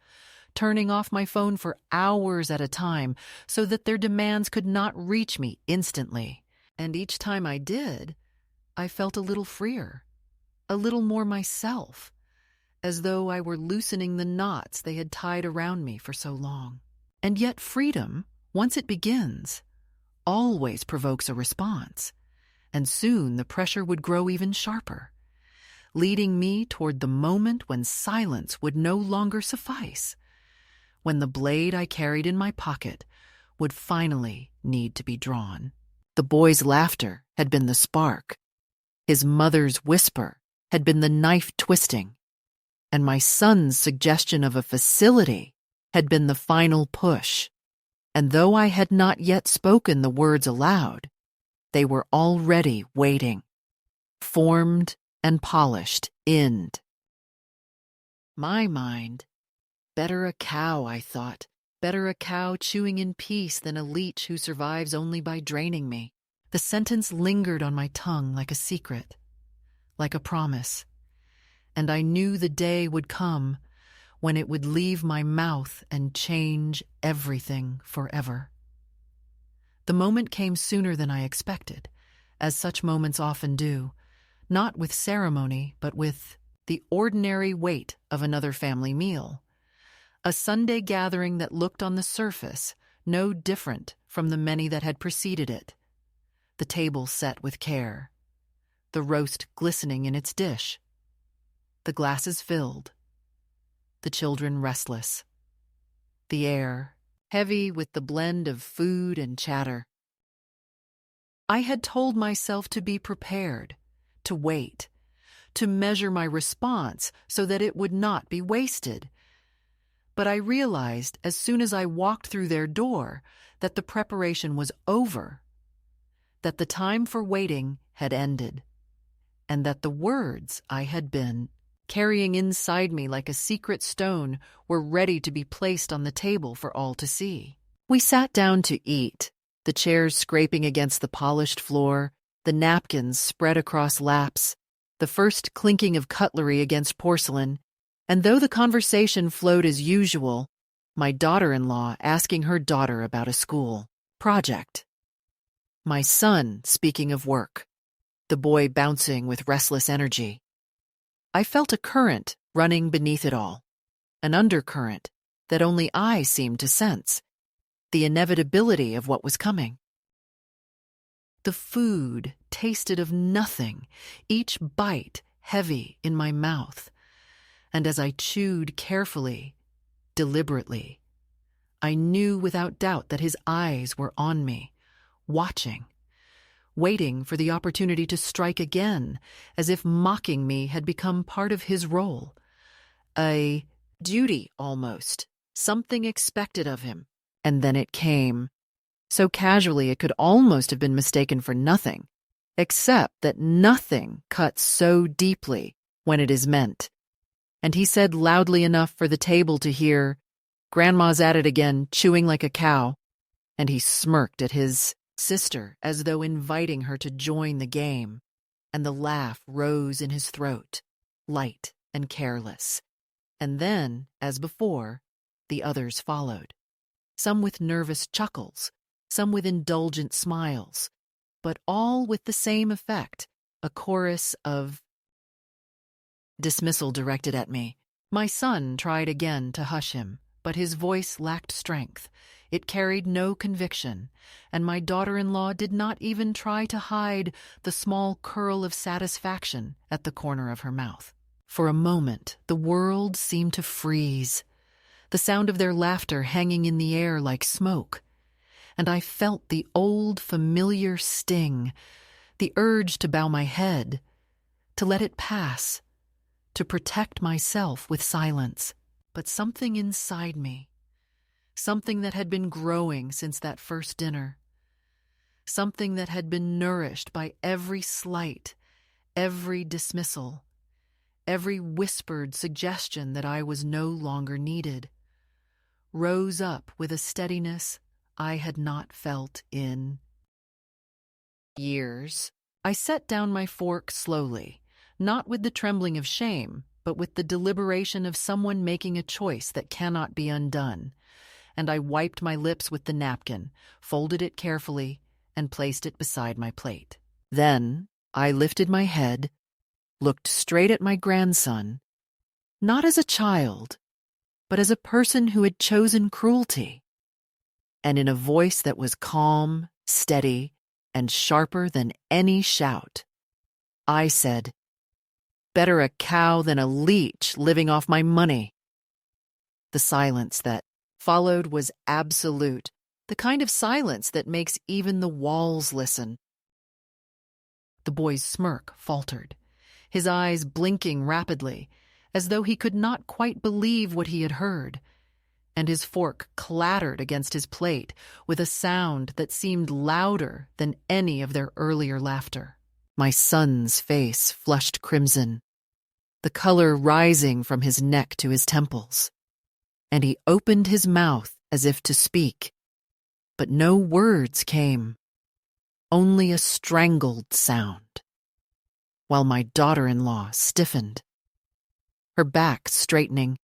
turning off my phone for hours at a time so that their demands could not reach me instantly. And each time I did, I felt a little freer, a little more myself, as though I were loosening the knots they had tied around me for so long. And yet freedom, once it begins, always provokes a response, and soon the pressure would grow even sharper, leading me toward the moment when silence would no longer suffice, when the blade I carried in my pocket would finally need to be drawn. The boy's laughter had been the spark, his mother's whisper had been the knife twisting, and my son's suggestion of a facility had been the final push. And though I had not yet spoken the words aloud, they were already waiting, formed and polished in my mind. Better a cow, I thought, better a cow chewing in peace than a leech who survives only by draining me. The sentence lingered on my tongue like a secret, like a promise, and I knew the day would come when it would leave my mouth and change everything forever. The moment came sooner than I expected, as such moments often do, not with ceremony, but with the ordinary weight of another family meal. A Sunday gathering that looked on the surface no different from the many that had preceded it. The table set with care, the roast glistening in its dish, the glasses filled, the children restless, the air heavy with the blend of food and chatter. I had told myself to be prepared, to wait, to measure my response so that it would not be wasted. But I realized as soon as I walked through their door that the preparation was over, that the time for waiting had ended, and that the words I had been carrying inside me like a secret stone were ready to be placed on the table for all to see. We sat down to eat, the chairs scraping against the polished floor, the napkins spread across laps, the first clinking of cutlery against porcelain, and though the conversation flowed as usual, my daughter-in-law asking her daughter about a school project, my son speaking of work, the boy bouncing with restless energy. I felt a current running beneath it all, an undercurrent that only I seemed to sense, the inevitability of what was coming. The food tasted of nothing, each bite heavy in my mouth, and as I chewed carefully, deliberately, I knew without doubt that his eyes were on me, watching, waiting for the opportunity to strike again, as if mocking me had become part of his role. A duty, almost, something expected of him. And then it came, so casually it could almost have been mistaken for nothing, except that nothing cuts so deeply when it is meant. And he said loudly enough for the table to hear, "Grandma's at it again, chewing like a cow," and he smirked at his sister as though inviting her to join the game, and the laugh rose in his throat, light and careless. And then, as before, the others followed, some with nervous chuckles, some with indulgent smiles, but all with the same effect, a chorus of Dismissal directed at me. My son tried again to hush him, but his voice lacked strength. It carried no conviction, and my daughter-in-law did not even try to hide the small curl of satisfaction at the corner of her mouth. For a moment, the world seemed to freeze, the sound of their laughter hanging in the air like smoke, and I felt the old familiar sting, the urge to bow my head, to let it pass, to protect myself with silence. But something inside me, something that had been growing since that first dinner, something that had been nourished by every slight, every dismissal, every whispered suggestion that I was no longer needed, rose up with a steadiness I had not felt in years. I set down my fork slowly, not with the trembling of shame, but with the deliberation of someone making a choice that cannot be undone, and I wiped my lips with the napkin, folded it carefully, and placed it beside my plate. Then I lifted my head, looked straight at my grandson, not as a child, but as a person who had chosen cruelty, and in a voice that was calm, steady, and sharper than any shout, I said, "Better a cow than a leech living off my money." The silence that followed was absolute, the kind of silence that makes even the walls listen. The boy's smirk faltered, his eyes blinking rapidly, as though he could not quite believe what he had heard, and his fork clattered against his plate with a sound that seemed louder than any of their earlier laughter. My son's face flushed crimson, the color rising from his neck to his temples, and he opened his mouth as if to speak, but no words came, only a strangled sound, while my daughter-in-law stiffened, her back straightening,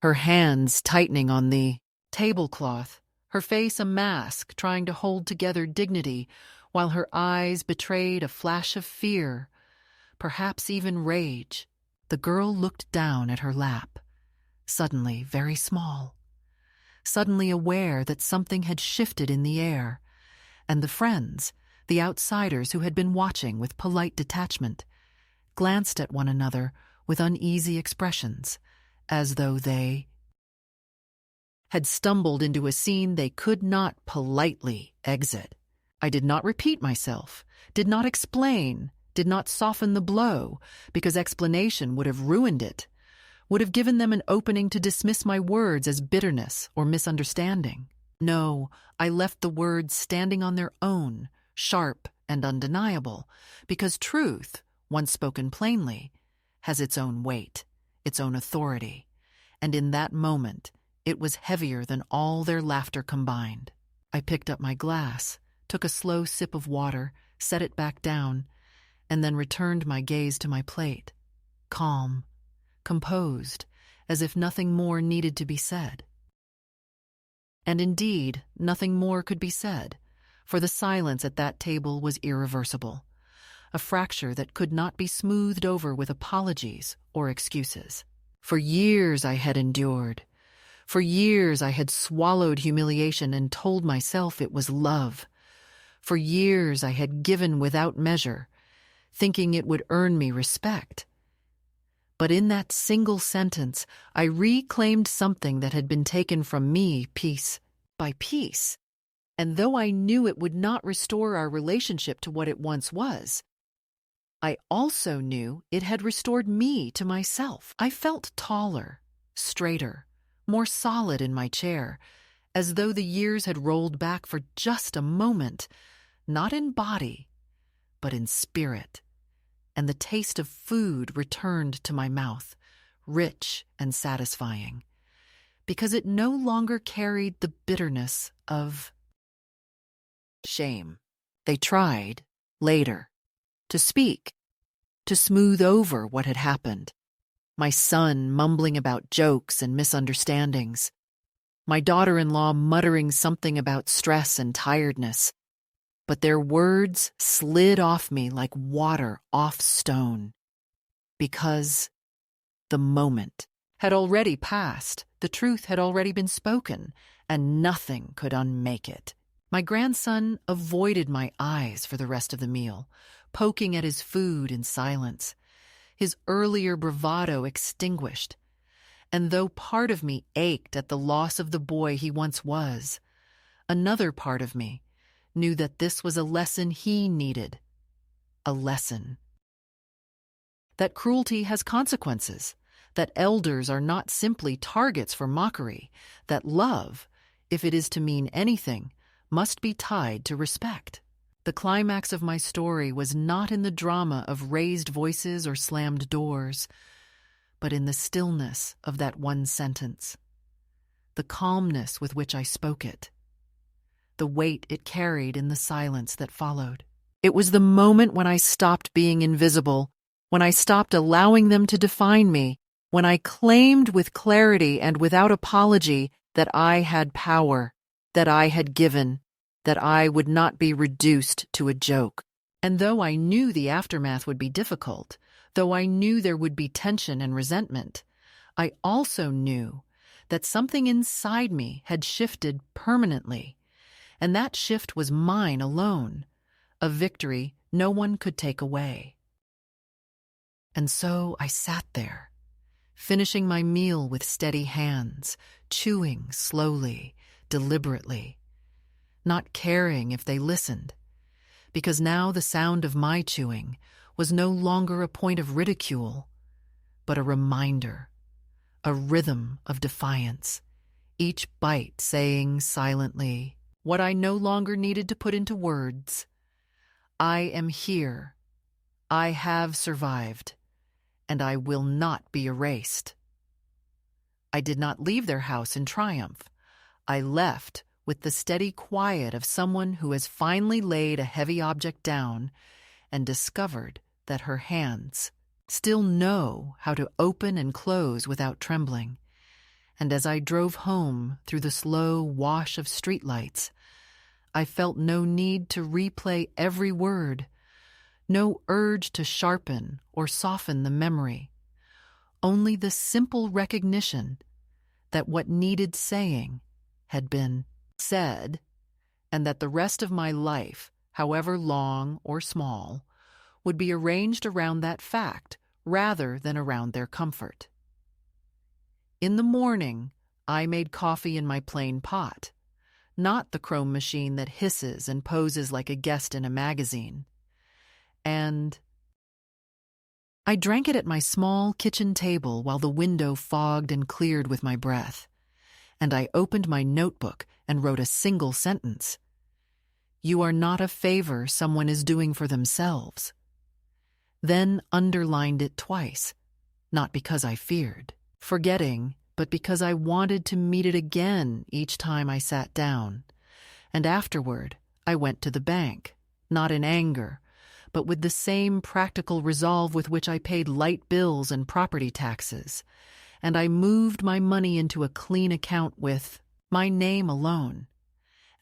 her hands tightening on the tablecloth, her face a mask trying to hold together dignity, while her eyes betrayed a flash of fear, perhaps even rage. The girl looked down at her lap, suddenly very small, suddenly aware that something had shifted in the air, and the friends, the outsiders who had been watching with polite detachment, glanced at one another with uneasy expressions, as though they had stumbled into a scene they could not politely exit. I did not repeat myself, did not explain, did not soften the blow, because explanation would have ruined it, would have given them an opening to dismiss my words as bitterness or misunderstanding. No, I left the words standing on their own, sharp and undeniable, because truth, once spoken plainly, has its own weight, its own authority, and in that moment it was heavier than all their laughter combined. I picked up my glass, took a slow sip of water, set it back down, and then returned my gaze to my plate, calm, composed, as if nothing more needed to be said. And indeed, nothing more could be said, for the silence at that table was irreversible, a fracture that could not be smoothed over with apologies or excuses. For years I had endured. For years I had swallowed humiliation and told myself it was love. For years I had given without measure, thinking it would earn me respect. But in that single sentence, I reclaimed something that had been taken from me piece by piece. And though I knew it would not restore our relationship to what it once was, I also knew it had restored me to myself. I felt taller, straighter, more solid in my chair, as though the years had rolled back for just a moment, not in body, but in spirit, and the taste of food returned to my mouth, rich and satisfying, because it no longer carried the bitterness of shame. They tried, later, to speak, to smooth over what had happened. My son mumbling about jokes and misunderstandings, my daughter-in-law muttering something about stress and tiredness, but their words slid off me like water off stone. Because the moment had already passed, the truth had already been spoken, and nothing could unmake it. My grandson avoided my eyes for the rest of the meal, poking at his food in silence, his earlier bravado extinguished. And though part of me ached at the loss of the boy he once was, another part of me knew that this was a lesson he needed. A lesson. That cruelty has consequences, that elders are not simply targets for mockery, that love, if it is to mean anything, must be tied to respect. The climax of my story was not in the drama of raised voices or slammed doors, but in the stillness of that one sentence, the calmness with which I spoke it, the weight it carried in the silence that followed. It was the moment when I stopped being invisible, when I stopped allowing them to define me, when I claimed with clarity and without apology that I had power, that I had given, that I would not be reduced to a joke. And though I knew the aftermath would be difficult, though I knew there would be tension and resentment, I also knew that something inside me had shifted permanently, and that shift was mine alone, a victory no one could take away. And so I sat there, finishing my meal with steady hands, chewing slowly, deliberately, not caring if they listened, because now the sound of my chewing was no longer a point of ridicule, but a reminder, a rhythm of defiance, each bite saying silently what I no longer needed to put into words. I am here, I have survived, and I will not be erased. I did not leave their house in triumph. I left with the steady quiet of someone who has finally laid a heavy object down and discovered that her hands still know how to open and close without trembling. And as I drove home through the slow wash of streetlights, I felt no need to replay every word, no urge to sharpen or soften the memory, only the simple recognition that what needed saying had been said, and that the rest of my life, however long or small, would be arranged around that fact rather than around their comfort. In the morning, I made coffee in my plain pot, not the chrome machine that hisses and poses like a guest in a magazine. And I drank it at my small kitchen table while the window fogged and cleared with my breath, and I opened my notebook and wrote a single sentence. You are not a favor someone is doing for themselves. Then underlined it twice, not because I feared forgetting, but because I wanted to meet it again each time I sat down. And afterward, I went to the bank, not in anger, but with the same practical resolve with which I paid light bills and property taxes, and I moved my money into a clean account with my name alone,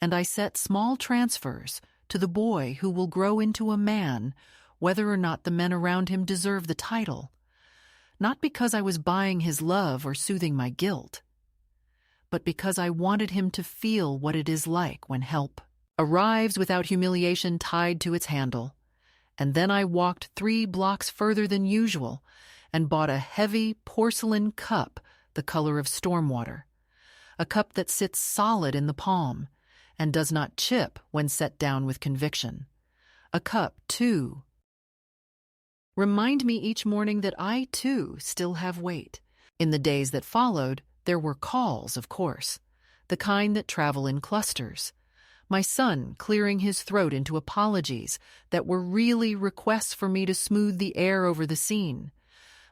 and I set small transfers to the boy who will grow into a man, whether or not the men around him deserve the title, not because I was buying his love or soothing my guilt, but because I wanted him to feel what it is like when help arrives without humiliation tied to its handle. And then I walked 3 blocks further than usual and bought a heavy porcelain cup the color of stormwater, a cup that sits solid in the palm and does not chip when set down with conviction. A cup, too. Remind me each morning that I, too, still have weight. In the days that followed, there were calls, of course, the kind that travel in clusters. My son clearing his throat into apologies that were really requests for me to smooth the air over the scene.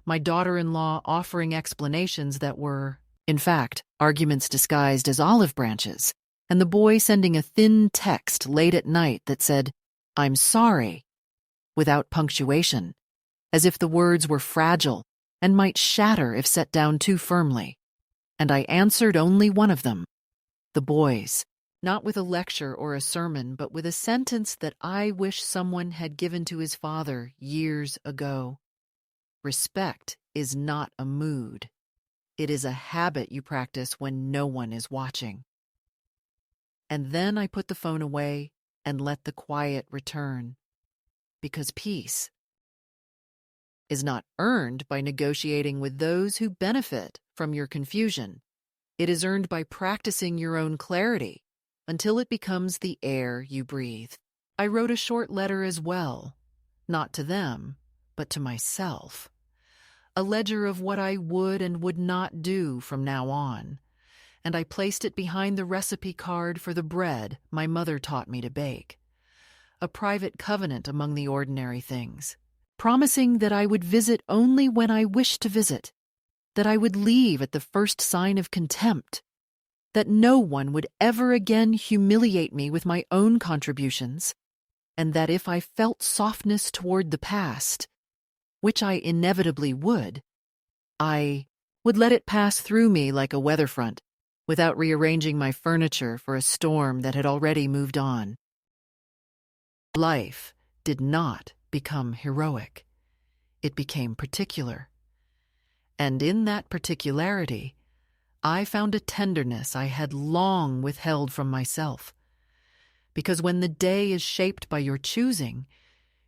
My daughter-in-law offering explanations that were, in fact, arguments disguised as olive branches, and the boy sending a thin text late at night that said, "I'm sorry," without punctuation, as if the words were fragile and might shatter if set down too firmly. And I answered only one of them, the boy's. Not with a lecture or a sermon, but with a sentence that I wish someone had given to his father years ago. Respect is not a mood. It is a habit you practice when no one is watching. And then I put the phone away and let the quiet return. Because peace is not earned by negotiating with those who benefit from your confusion. It is earned by practicing your own clarity until it becomes the air you breathe. I wrote a short letter as well, not to them, but to myself. A ledger of what I would and would not do from now on, and I placed it behind the recipe card for the bread my mother taught me to bake. A private covenant among the ordinary things, promising that I would visit only when I wished to visit, that I would leave at the first sign of contempt, that no one would ever again humiliate me with my own contributions, and that if I felt softness toward the past, which I inevitably would, I would let it pass through me like a weather front, without rearranging my furniture for a storm that had already moved on. Life did not become heroic. It became particular. And in that particularity, I found a tenderness I had long withheld from myself. Because when the day is shaped by your choosing,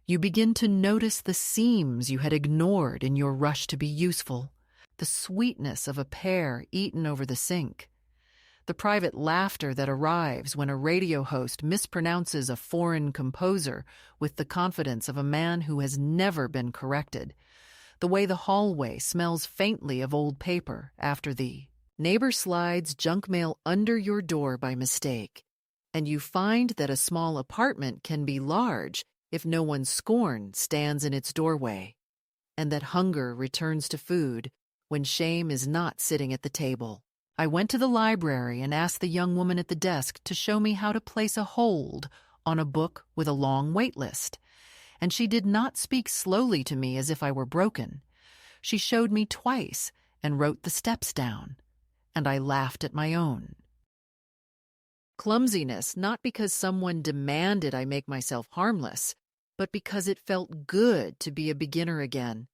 you begin to notice the seams you had ignored in your rush to be useful, the sweetness of a pear eaten over the sink, the private laughter that arrives when a radio host mispronounces a foreign composer with the confidence of a man who has never been corrected, the way the hallway smells faintly of old paper after the neighbor slides junk mail under your door by mistake, and you find that a small apartment can be large if no one's scorn stands in its doorway, and that hunger returns to food when shame is not sitting at the table. I went to the library and asked the young woman at the desk to show me how to place a hold on a book with a long wait list, and she did not speak slowly to me as if I were broken. She showed me twice and wrote the steps down, and I laughed at my own clumsiness, not because someone demanded I make myself harmless, but because it felt good to be a beginner again.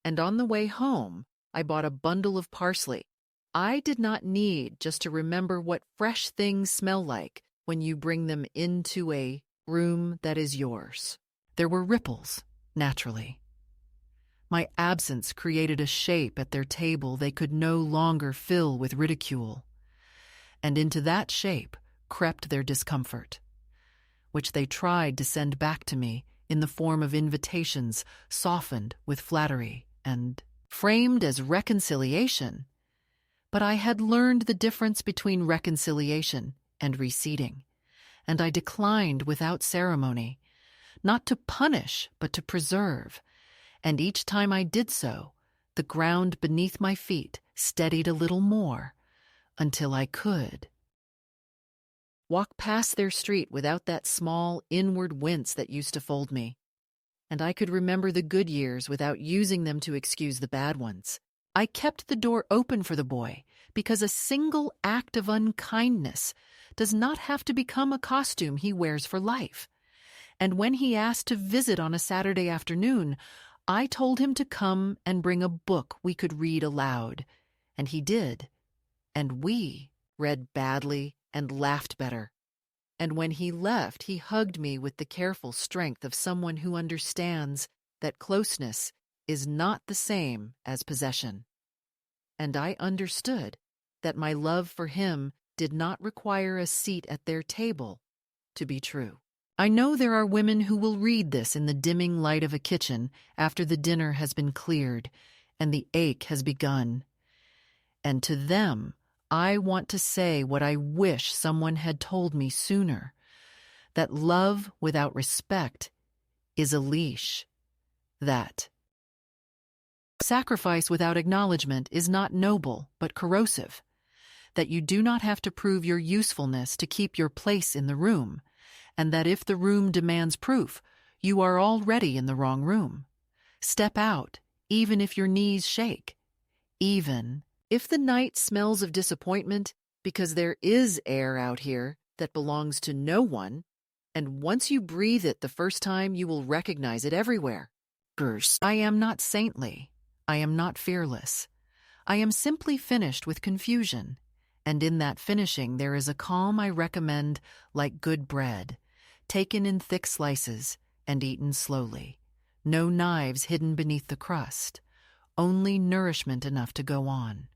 And on the way home, I bought a bundle of parsley. I did not need just to remember what fresh things smell like when you bring them into a room that is yours. There were ripples, naturally. My absence created a shape at their table they could no longer fill with ridicule, and into that shape crept their discomfort, which they tried to send back to me in the form of invitations softened with flattery and framed as reconciliation. But I had learned the difference between reconciliation and receding, and I declined without ceremony, not to punish but to preserve, and each time I did so, the ground beneath my feet steadied a little more, until I could walk past their street without that small inward wince that used to fold me, and I could remember the good years without using them to excuse the bad ones. I kept the door open for the boy because a single act of unkindness does not have to become a costume he wears for life. And when he asked to visit on a Saturday afternoon, I told him to come and bring a book we could read aloud. And he did. And we read badly and laughed better. And when he left, he hugged me with the careful strength of someone who understands that closeness is not the same as possession. And I understood that my love for him did not require a seat at their table to be true. I know there are women who will read this in the dimming light of a kitchen after the dinner has been cleared and the ache has begun. And to them, I want to say what I wish someone had told me sooner, that love without respect is a leash, that sacrifice without acknowledgement is not noble but corrosive, that you do not have to prove your usefulness to keep your place in the room, and that if the room demands proof, you are already in the wrong room. Step out, even if your knees shake, even if the night smells of disappointment, because there is air out here that belongs to no one, and once you breathe it the first time, you will recognize it everywhere. I am not saintly, I am not fearless. I am simply finished with confusion, and in that finishing there is a calm I recommend like good bread, taken in thick slices and eaten slowly. No knives hidden beneath the crust, only nourishment enough to go on.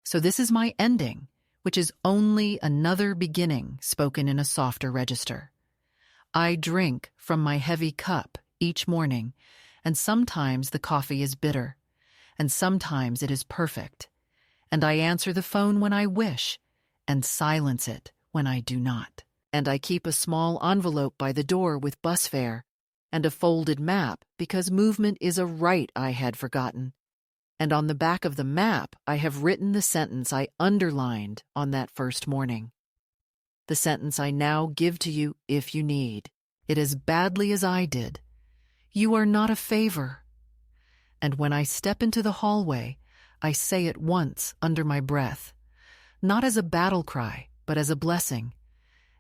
So this is my ending, which is only another beginning spoken in a softer register. I drink from my heavy cup each morning, and sometimes the coffee is bitter, and sometimes it is perfect, and I answer the phone when I wish, and silence it when I do not. And I keep a small envelope by the door with bus fare, and a folded map because movement is a right I had forgotten. And on the back of the map I have written the sentence I underlined on that first morning. The sentence I now give to you if you need it as badly as I did. You are not a favor. And when I step into the hallway, I say it once under my breath, not as a battle cry, but as a blessing.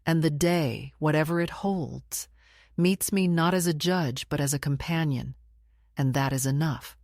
And the day, whatever it holds, meets me not as a judge, but as a companion. And that is enough.